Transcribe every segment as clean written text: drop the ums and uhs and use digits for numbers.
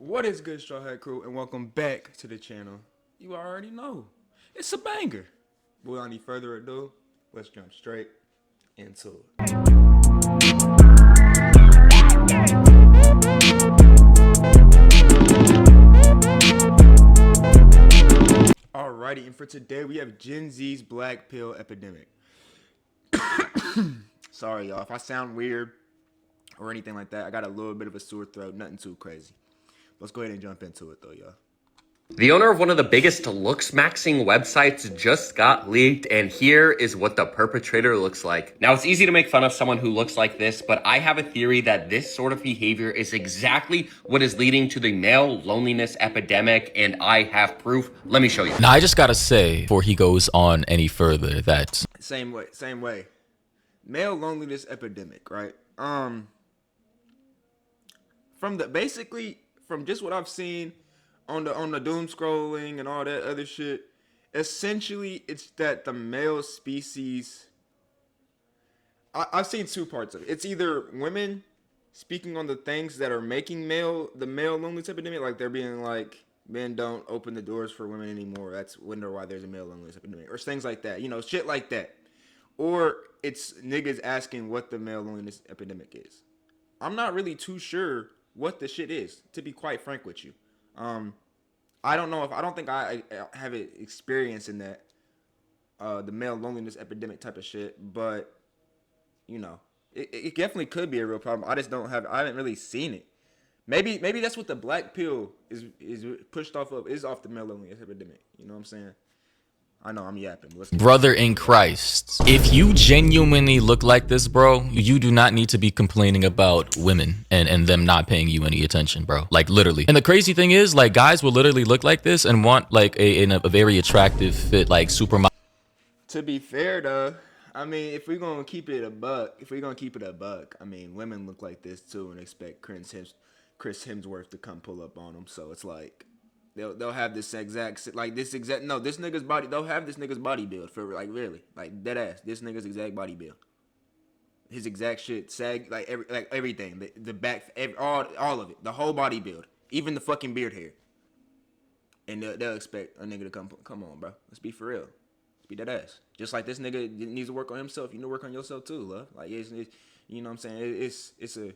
What is good, Straw Hat Crew, and welcome back to the channel. You already know, it's a banger. But without any further ado, let's jump straight into it. Alrighty, and for today we have Gen Z's Black Pill Epidemic. Sorry, y'all, if I sound weird or anything like that, I got a little bit of a sore throat, nothing too crazy. Let's go ahead and jump into it though, y'all. The owner of one of the biggest looks maxing websites just got leaked, and here is what the perpetrator looks like. Now, it's easy to make fun of someone who looks like this, but I have a theory that this sort of behavior is exactly what is leading to the male loneliness epidemic, and I have proof. Let me show you. Now, I just gotta say, before he goes on any further, that Same way. Male loneliness epidemic, right? From just what I've seen on the doom scrolling and all that other shit, essentially it's that the male species. I've seen two parts of it. It's either women speaking on the things that are making the male loneliness epidemic, like they're being like, men don't open the doors for women anymore. That's wonder why there's a male loneliness epidemic, or things like that. Shit like that. Or it's niggas asking what the male loneliness epidemic is. I'm not really too sure what the shit is, to be quite frank with you. I don't think I have experience in that, the male loneliness epidemic type of shit, but it definitely could be a real problem. I haven't really seen it. Maybe that's what the black pill is pushed off of, is off the male loneliness epidemic. You know what I'm saying? I know I'm yapping. brother in Christ, if you genuinely look like this, bro, you do not need to be complaining about women and them not paying you any attention, bro. Like, literally. And the crazy thing is, like, guys will literally look like this and want like a very attractive fit, like supermodel. To be fair though, I mean, if we're gonna keep it a buck, I mean, women look like this too and expect Chris Hemsworth to come pull up on them. So it's like they'll have this nigga's body. They'll have this nigga's body build for like really, like dead ass. This nigga's exact body build, his exact shit, sag, like everything, the back, all of it, the whole body build, even the fucking beard hair. And they'll expect a nigga to come on, bro. Let's be for real. Be that ass. Just like this nigga needs to work on himself. You need to work on yourself too, love. Like it's you know what I'm saying? It's a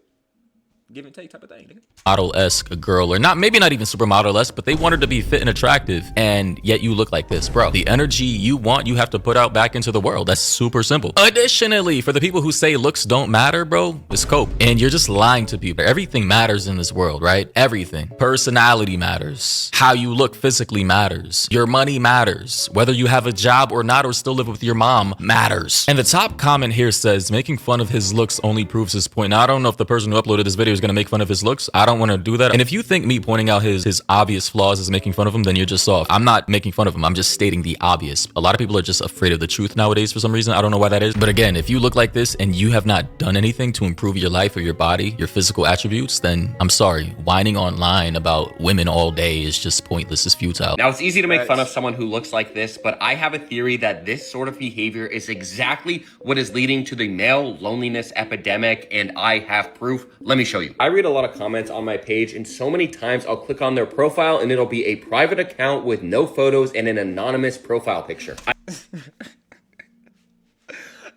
give and take type of thing, nigga. Model-esque girl, or not, maybe not even supermodel-esque, but they want her to be fit and attractive, and yet you look like this, bro. The energy you want, you have to put out back into the world. That's super simple. Additionally, for the people who say looks don't matter, bro, it's cope, and you're just lying to people. Everything matters in this world, right? Everything. Personality matters. How you look physically matters. Your money matters. Whether you have a job or not, or still live with your mom, matters. And the top comment here says, making fun of his looks only proves his point. Now, I don't know if the person who uploaded this video is gonna make fun of his looks. I don't want to do that. And if you think me pointing out his obvious flaws is making fun of him, then you're just soft. I'm not making fun of him. I'm just stating the obvious. A lot of people are just afraid of the truth nowadays for some reason. I don't know why that is. But again, if you look like this and you have not done anything to improve your life or your body, your physical attributes, then I'm sorry. Whining online about women all day is just pointless. It's futile. Now, it's easy to make fun of someone who looks like this, but I have a theory that this sort of behavior is exactly what is leading to the male loneliness epidemic, and I have proof. Let me show you. I read a lot of comments on my page, and so many times I'll click on their profile and it'll be a private account with no photos and an anonymous profile picture.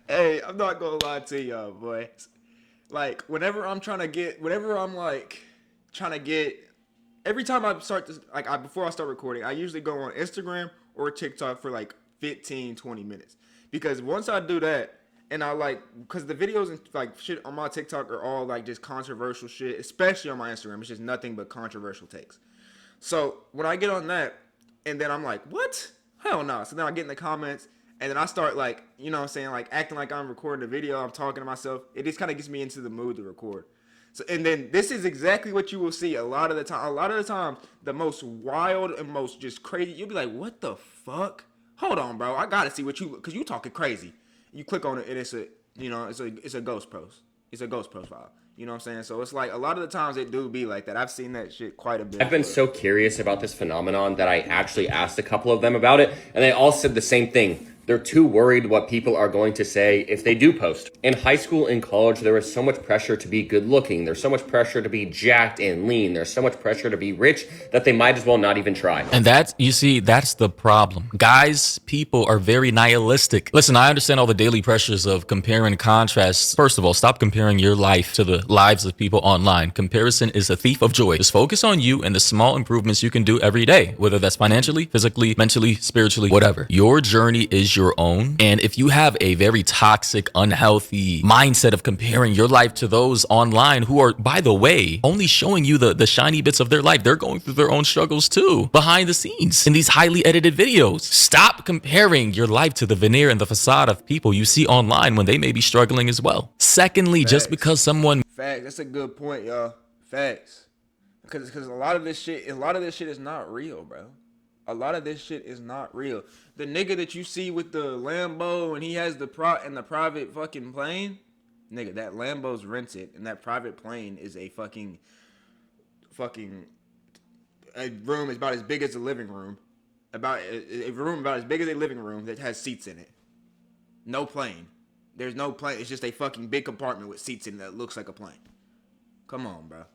Hey, I'm not gonna lie to y'all, boy. Like, whenever I'm trying to get, every time I start this, like, before I start recording, I usually go on Instagram or TikTok for like 15, 20 minutes. Because once I do that, and because the videos and like shit on my TikTok are all like just controversial shit, especially on my Instagram, it's just nothing but controversial takes. So when I get on that, and then I'm like, what? Hell no. So then I get in the comments, and then I start like, you know what I'm saying, like acting like I'm recording the video, I'm talking to myself. It just kind of gets me into the mood to record. So, and then this is exactly what you will see a lot of the time. A lot of the time, the most wild and most just crazy, you'll be like, what the fuck? Hold on, bro. I gotta see what because you talking crazy. You click on it and it's a ghost post. It's a ghost profile. You know what I'm saying? So it's like a lot of the times it do be like that. I've seen that shit quite a bit. I've been so curious about this phenomenon that I actually asked a couple of them about it, and they all said the same thing. They're too worried what people are going to say if they do post. In high school and college, there is so much pressure to be good looking. There's so much pressure to be jacked and lean. There's so much pressure to be rich that they might as well not even try. And that's, you see, that's the problem. Guys, people are very nihilistic. Listen, I understand all the daily pressures of compare and contrast. First of all, stop comparing your life to the lives of people online. Comparison is a thief of joy. Just focus on you and the small improvements you can do every day, whether that's financially, physically, mentally, spiritually, whatever. Your journey is your own. And if you have a very toxic, unhealthy mindset of comparing your life to those online who are, by the way, only showing you the shiny bits of their life, they're going through their own struggles too, behind the scenes in these highly edited videos. Stop comparing your life to the veneer and the facade of people you see online when they may be struggling as well. Secondly, Facts. just because someone Facts. That's a good point, y'all. Facts. Because a lot of this shit is not real, bro. A lot of this shit is not real. The nigga that you see with the Lambo and he has the private fucking plane, nigga, that Lambo's rented and that private plane is a fucking a room is about as big as a living room, about a room about as big as a living room that has seats in it. No plane. There's no plane. It's just a fucking big compartment with seats in it that looks like a plane. Come on, bro.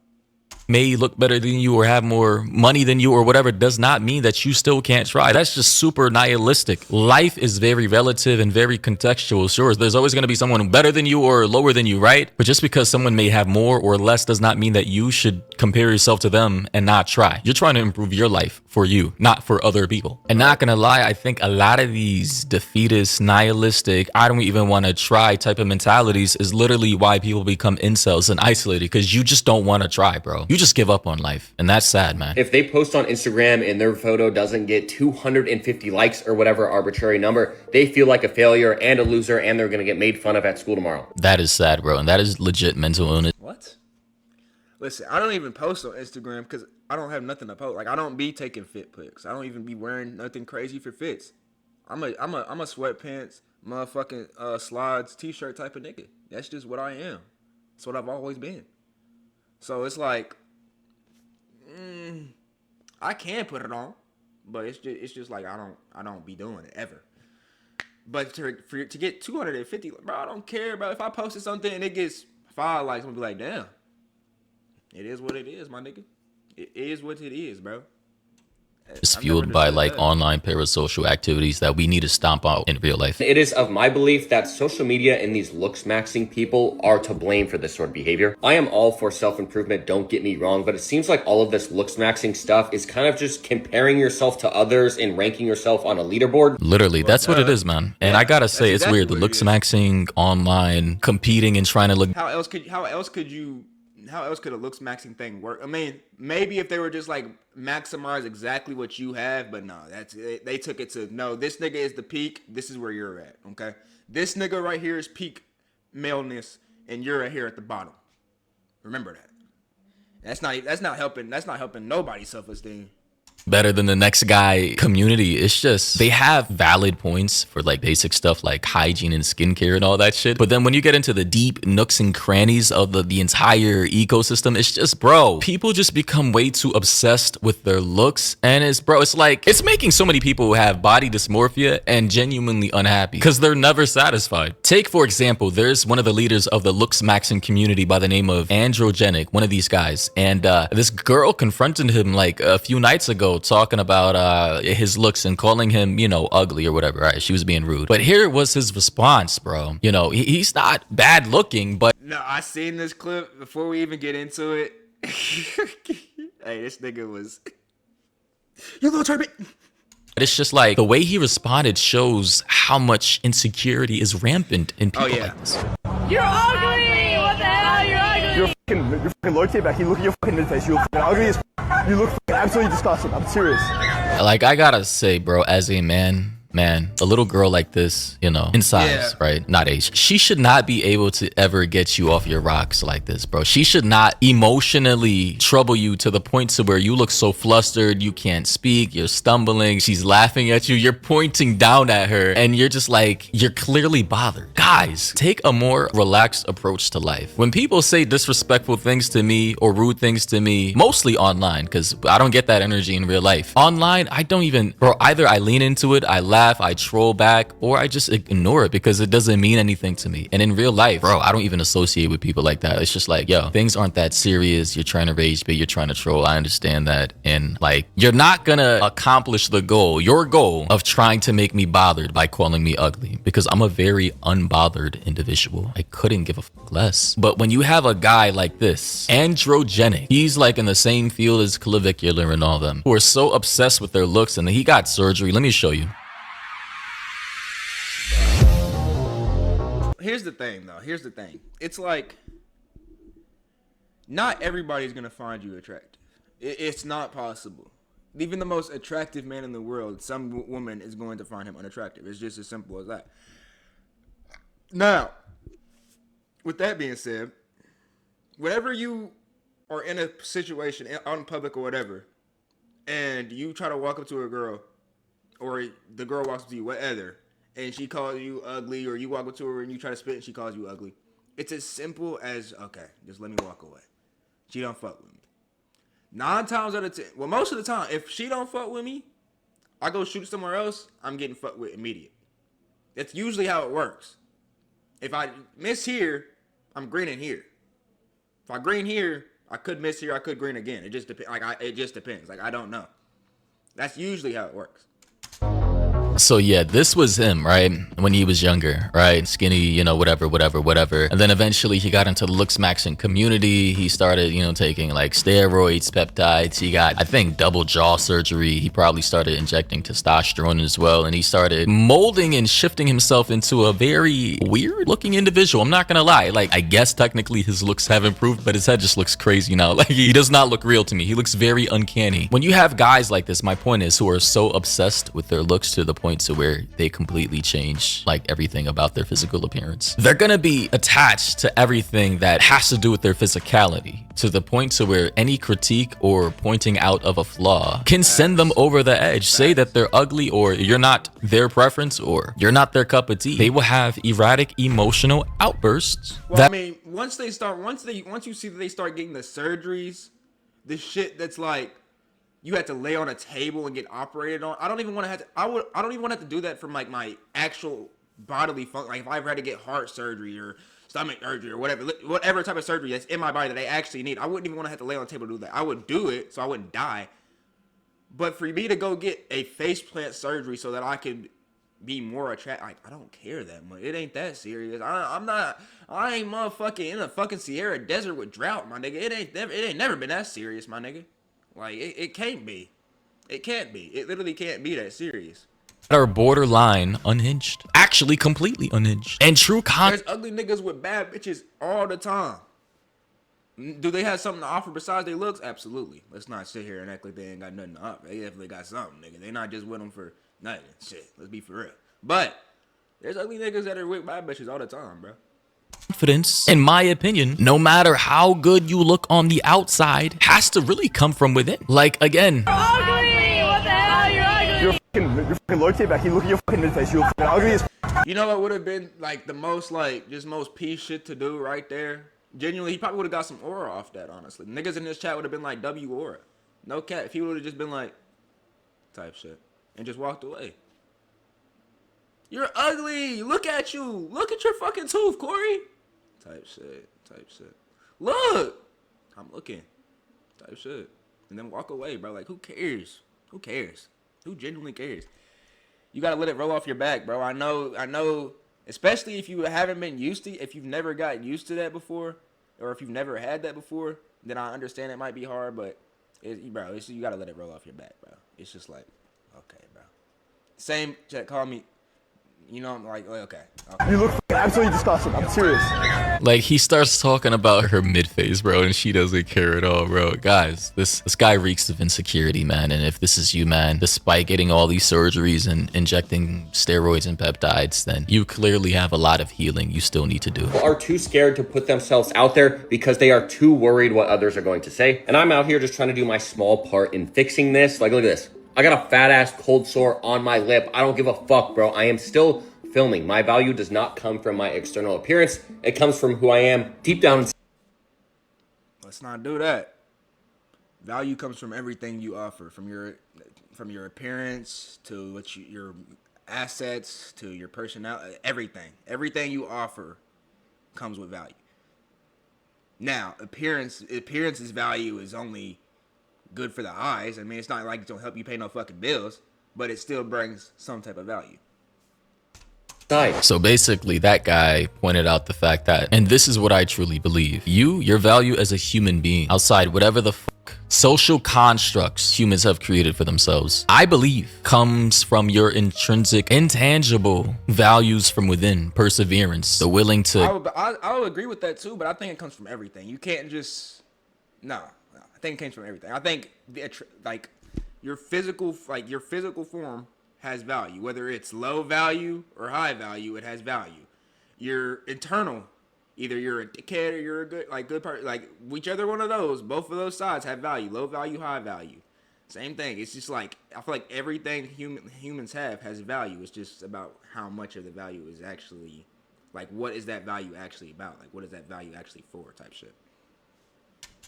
may look better than you or have more money than you or whatever does not mean that you still can't try. That's just super nihilistic. Life is very relative and very contextual. Sure, there's always going to be someone better than you or lower than you, right? But just because someone may have more or less does not mean that you should compare yourself to them and not try. You're trying to improve your life for you, not for other people. And not gonna lie, I think a lot of these defeatist, nihilistic, I don't even want to try type of mentalities is literally why people become incels and isolated, because you just don't want to try, bro. You just give up on life, and that's sad, man. If they post on Instagram and their photo doesn't get 250 likes or whatever arbitrary number, they feel like a failure and a loser, and they're gonna get made fun of at school tomorrow. That is sad, bro, and that is legit mental illness. What? Listen, I don't even post on Instagram because I don't have nothing to post. Like, I don't be taking fit pics. I don't even be wearing nothing crazy for fits. I'm a sweatpants, motherfucking slides, t-shirt type of nigga. That's just what I am. That's what I've always been. So it's like, I can put it on, but it's just like I don't be doing it ever. But to get 250, bro, I don't care, bro. If I posted something and it gets 5 likes, I'm gonna be like, damn. It is what it is, my nigga. It is what it is, bro. It's fueled by like online parasocial activities that we need to stomp out in real life. It is of my belief that social media and these looks maxing people are to blame for this sort of behavior. I am all for self-improvement, don't get me wrong, but it seems like all of this looks maxing stuff is kind of just comparing yourself to others and ranking yourself on a leaderboard. Literally, that's what it is, man. And I gotta say, it's weird. The looks maxing online, competing and trying to look. How else could a looks maxing thing work? I mean, maybe if they were just like maximize exactly what you have, but no, that's it. They took it to, no, this nigga is the peak. This is where you're at. Okay, this nigga right here is peak maleness, and you're right here at the bottom. Remember that. That's not helping nobody's self-esteem. Better than the next guy community. It's just, they have valid points for like basic stuff like hygiene and skincare and all that shit. But then when you get into the deep nooks and crannies of the entire ecosystem, it's just, bro, people just become way too obsessed with their looks. And it's like, it's making so many people have body dysmorphia and genuinely unhappy because they're never satisfied. Take, for example, there's one of the leaders of the looks maxing community by the name of Androgenic, one of these guys. And this girl confronted him like a few nights ago, talking about his looks and calling him, you know, ugly or whatever. Right? She was being rude. But here was his response, bro. You know, he's not bad looking, but no, I seen this clip before we even get into it. Hey, this nigga was, you little turban. It's just like the way he responded shows how much insecurity is rampant in people like this. You're ugly! What the hell? You're ugly! You're fucking low back. You look at your fucking face. You look fucking ugly as you look fucking absolutely disgusting. I'm serious. Like, I gotta say, bro, as a man, a little girl like this, you know, in size, right? Not age. She should not be able to ever get you off your rocks like this, bro. She should not emotionally trouble you to the point to where you look so flustered, you can't speak, you're stumbling, she's laughing at you, you're pointing down at her, and you're just like, you're clearly bothered. Guys, take a more relaxed approach to life. When people say disrespectful things to me or rude things to me, mostly online, because I don't get that energy in real life. Online, I don't even, bro, either I lean into it, I laugh laugh, I troll back, or I just ignore it because it doesn't mean anything to me. And in real life, bro, I don't even associate with people like that. It's just like, yo, things aren't that serious. You're trying to rage bait, you're trying to troll. I understand that. And like, you're not gonna accomplish the goal, your goal of trying to make me bothered by calling me ugly, because I'm a very unbothered individual. I couldn't give a fuck less. But when you have a guy like this, androgenic, he's like in the same field as Clavicular and all them, who are so obsessed with their looks, and he got surgery. Let me show you. Here's the thing, though. Here's the thing. It's like, not everybody's gonna find you attractive. It's not possible. Even the most attractive man in the world, some woman is going to find him unattractive. It's just as simple as that. Now, with that being said, whenever you are in a situation, out in public or whatever, and you try to walk up to a girl, or the girl walks up to you, whatever, and she calls you ugly, or you walk up to her and you try to spit and she calls you ugly, it's as simple as, okay, just let me walk away. She don't fuck with me. 9 times out of 10, well, most of the time, if she don't fuck with me, I go shoot somewhere else, I'm getting fucked with immediate. That's usually how it works. If I miss here, I'm greening here. If I green here, I could miss here, I could green again. It just depends. It just depends. Like, I don't know. That's usually how it works. So yeah, this was him, right? When he was younger, right? Skinny, you know, whatever. And then eventually he got into the looks maxing community. He started, you know, taking like steroids, peptides. He got, I think, double jaw surgery. He probably started injecting testosterone as well. And he started molding and shifting himself into a very weird looking individual. I'm not gonna lie. Like, I guess technically his looks have improved, but his head just looks crazy now. Like, he does not look real to me. He looks very uncanny. When you have guys like this, my point is, who are so obsessed with their looks to the point to where they completely change like everything about their physical appearance, they're gonna be attached to everything that has to do with their physicality, to the point to where any critique or pointing out of a flaw can send them over the edge. Say that they're ugly, or you're not their preference, or you're not their cup of tea. They will have erratic emotional outbursts. Well, I mean, once you see that they start getting the surgeries, the shit that's like, you had to lay on a table and get operated on. I don't even want to have to. I don't even want to have to do that from like my actual bodily function. Like if I ever had to get heart surgery or stomach surgery or whatever type of surgery that's in my body that I actually need, I wouldn't even want to have to lay on a table to do that. I would do it so I wouldn't die. But for me to go get a faceplant surgery so that I could be more attractive, like, I don't care that much. It ain't that serious. I ain't motherfucking in a fucking Sierra Desert with drought, my nigga. It ain't never been that serious, my nigga. Like, it can't be. It can't be. It literally can't be that serious. Are borderline unhinged. Actually, completely unhinged. And true There's ugly niggas with bad bitches all the time. Do they have something to offer besides their looks? Absolutely. Let's not sit here and act like they ain't got nothing to offer. They definitely got something, nigga. They not just with them for nothing. Shit. Let's be for real. But there's ugly niggas that are with bad bitches all the time, bro. Confidence, in my opinion, no matter how good you look on the outside, has to really come from within. Like, again, You're ugly! What the hell? You're ugly! You're fucking low back. You look at your fucking mid-face. You're fucking ugly as You know what would have been like the most most peace shit to do right there? Genuinely, he probably would have got some aura off that, honestly. Niggas in this chat would have been like, W aura. No cap. If he would have just been like, type shit. And just walked away. You're ugly. Look at you. Look at your fucking tooth, Corey. Type shit. Look. I'm looking. Type shit. And then walk away, bro. Like, who cares? Who cares? Who genuinely cares? You gotta let it roll off your back, bro. I know. Especially if you haven't been used to, if you've never gotten used to that before, or if you've never had that before, then I understand it might be hard, but, you gotta let it roll off your back, bro. It's just like, okay, bro. Same chat, call me, you know, I'm like, okay. You look fucking absolutely disgusting. I'm serious. like, he starts talking about her mid-face, bro, and she doesn't care at all, bro. Guys, this guy reeks of insecurity, man. And if this is you, man, despite getting all these surgeries and injecting steroids and peptides, then you clearly have a lot of healing you still need to do. Are too scared to put themselves out there because they are too worried what others are going to say. And I'm out here just trying to do my small part in fixing this. Like, look at this. I got a fat ass cold sore on my lip. I don't give a fuck, bro. I am still filming. My value does not come from my external appearance. It comes from who I am deep down. Let's not do that. Value comes from everything you offer, from your appearance to what your assets to your personality, everything you offer comes with value. Now, appearance's value is only good for the eyes. I mean, it's not like it's gonna help you pay no fucking bills, but it still brings some type of value. So basically, that guy pointed out the fact that, and this is what I truly believe, your value as a human being, outside whatever the fuck social constructs humans have created for themselves, I believe comes from your intrinsic, intangible values from within, perseverance, the willing to... I would agree with that too, but I think it comes from everything. You can't just... No. I think it comes from everything. I think, like, your physical form has value, whether it's low value or high value, it has value. Your internal, either you're a dickhead or you're a good part, like whichever one of those, both of those sides have value, low value, high value. Same thing. It's just like, I feel like everything humans have has value. It's just about how much of the value is actually, like, what is that value actually about? Like, what is that value actually for, type shit.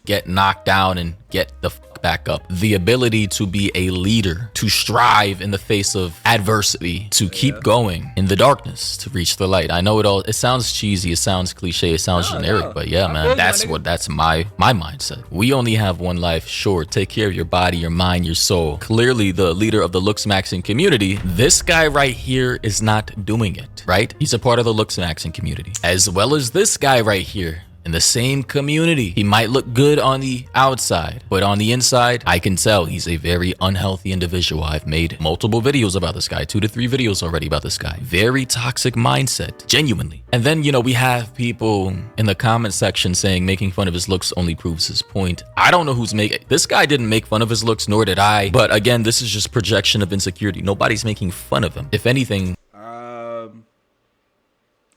Get knocked down and get the fuck back up. The ability to be a leader, to strive in the face of adversity, to keep going in the darkness, to reach the light. I know it sounds cheesy, it sounds cliche, it sounds generic, but yeah, man, that's my mindset. We only have one life. Sure, take care of your body, your mind, your soul. Clearly, the leader of the looks maxing community, this guy right here is not doing it, right? He's a part of the looks maxing community, as well as this guy right here. In the same community, he might look good on the outside, but on the inside, I can tell he's a very unhealthy individual. I've made multiple videos about this guy, 2 to 3 videos already about this guy. Very toxic mindset, genuinely. And then, we have people in the comment section saying making fun of his looks only proves his point. I don't know who's making, this guy didn't make fun of his looks, nor did I. But again, this is just projection of insecurity. Nobody's making fun of him. If anything,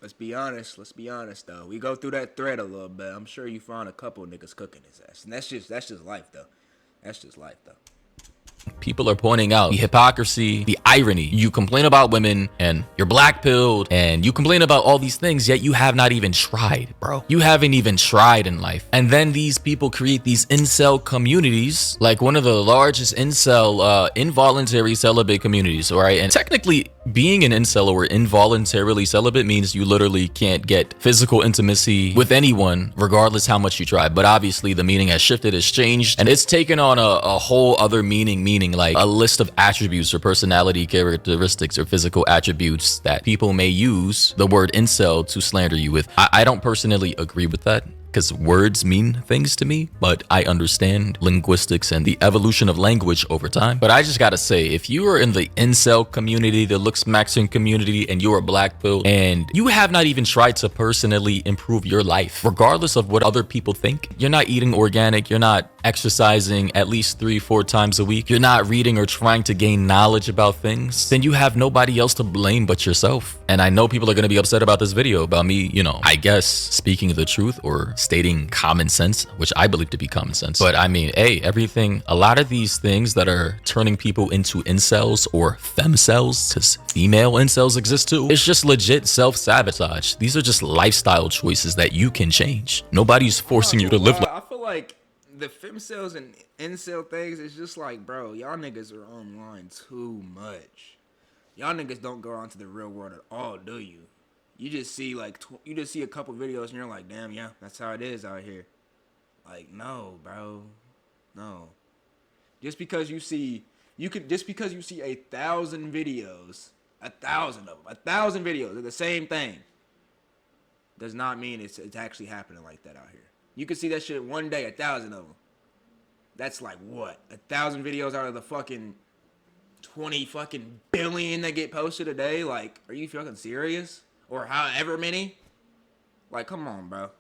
Let's be honest though. We go through that thread a little bit. I'm sure you find a couple niggas cooking his ass. And that's just life though. That's just life though. People are pointing out the hypocrisy, the irony. You complain about women and you're black pilled and you complain about all these things, yet you have not even tried, bro. You haven't even tried in life. And then these people create these incel communities, like one of the largest incel involuntary celibate communities, right? And technically being an incel or involuntarily celibate means you literally can't get physical intimacy with anyone regardless how much you try. But obviously the meaning has shifted, has changed, and it's taken on a whole other meaning like a list of attributes or personality characteristics or physical attributes that people may use the word incel to slander you with. I don't personally agree with that, because words mean things to me, but I understand linguistics and the evolution of language over time. But I just gotta say, if you are in the incel community, the looks maxing community, and you are black pilled, and you have not even tried to personally improve your life, regardless of what other people think, you're not eating organic, you're not exercising at least 3-4 times a week, you're not reading or trying to gain knowledge about things, then you have nobody else to blame but yourself. And I know people are gonna be upset about this video, about me, I guess speaking the truth or stating common sense, which I believe to be common sense. But I mean, hey, a lot of these things that are turning people into incels or femcells, because female incels exist too, it's just legit self-sabotage. These are just lifestyle choices that you can change. Nobody's forcing you to live like... I feel like the femcells and incel things is just like, bro, y'all niggas are online too much. Y'all niggas don't go out into the real world at all, do you? You just see a couple videos and you're like, damn, yeah, that's how it is out here. Like, no, bro, no. Just because you see 1,000 videos, 1,000 videos of the same thing, does not mean it's actually happening like that out here. You can see that shit one day, 1,000 of them. That's like what? 1,000 videos out of the fucking 20 fucking billion that get posted a day? Like, are you fucking serious? Or however many? Like, come on, bro.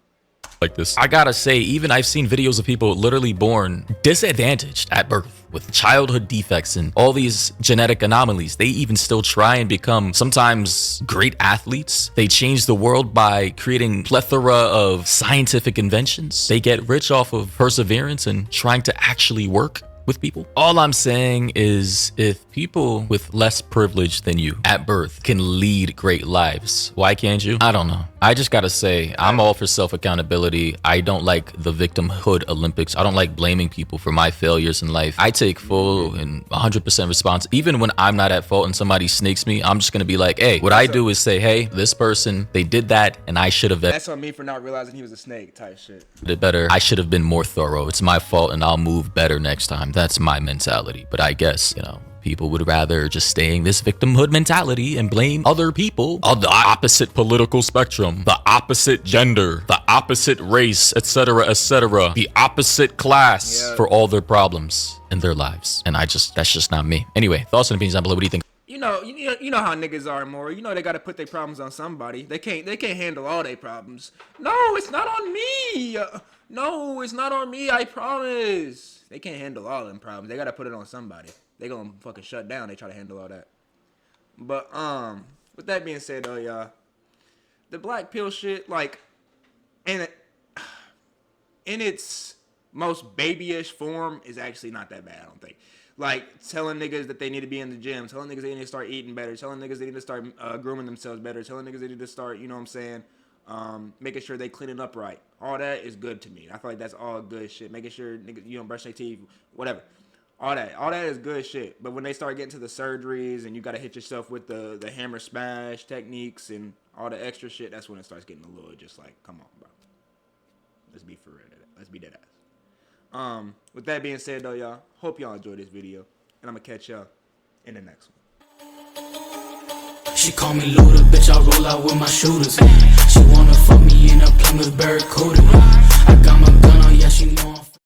Like this. I gotta say, even I've seen videos of people literally born disadvantaged at birth with childhood defects and all these genetic anomalies. They even still try and become sometimes great athletes. They change the world by creating plethora of scientific inventions. They get rich off of perseverance and trying to actually work. with people. All I'm saying is if people with less privilege than you at birth can lead great lives, why can't you? I don't know. I just gotta say, I'm all for self-accountability. I don't like the victimhood Olympics. I don't like blaming people for my failures in life. I take full and 100% response. Even when I'm not at fault and somebody snakes me, I'm just gonna be like, hey, what I do is say, hey, this person, they did that and I should have That's on me for not realizing he was a snake type shit. did better. I should have been more thorough. It's my fault and I'll move better next time. That's my mentality. But I guess, you know, people would rather just stay in this victimhood mentality and blame other people on the opposite political spectrum, the opposite gender, the opposite race, etc., etc., the opposite class for all their problems in their lives. And that's just not me. Anyway, thoughts and opinions down below. What do you think? You know how niggas are more. You know they gotta put their problems on somebody. They can't handle all their problems. No, it's not on me. No, it's not on me. I promise. They can't handle all them problems. They gotta put it on somebody. They gonna fucking shut down. They try to handle all that. But with that being said, though, y'all, the black pill shit, like, in its most babyish form, is actually not that bad. I don't think. Like, telling niggas that they need to be in the gym, telling niggas they need to start eating better, telling niggas they need to start grooming themselves better, telling niggas they need to start, you know what I'm saying, making sure they cleaning up right. All that is good to me. I feel like that's all good shit. Making sure niggas, you don't brush their teeth, whatever. All that is good shit. But when they start getting to the surgeries and you gotta hit yourself with the hammer smash techniques and all the extra shit, that's when it starts getting a little just like, come on, bro. Let's be for real. Let's be dead ass. With that being said, though, y'all, hope y'all enjoyed this video, and I'm gonna catch y'all in the next one. She call me Luda, bitch, I roll out with my shooters. She wanna fuck me in a Plymouth Barracuda. I got my gun on, yeah, she know I'm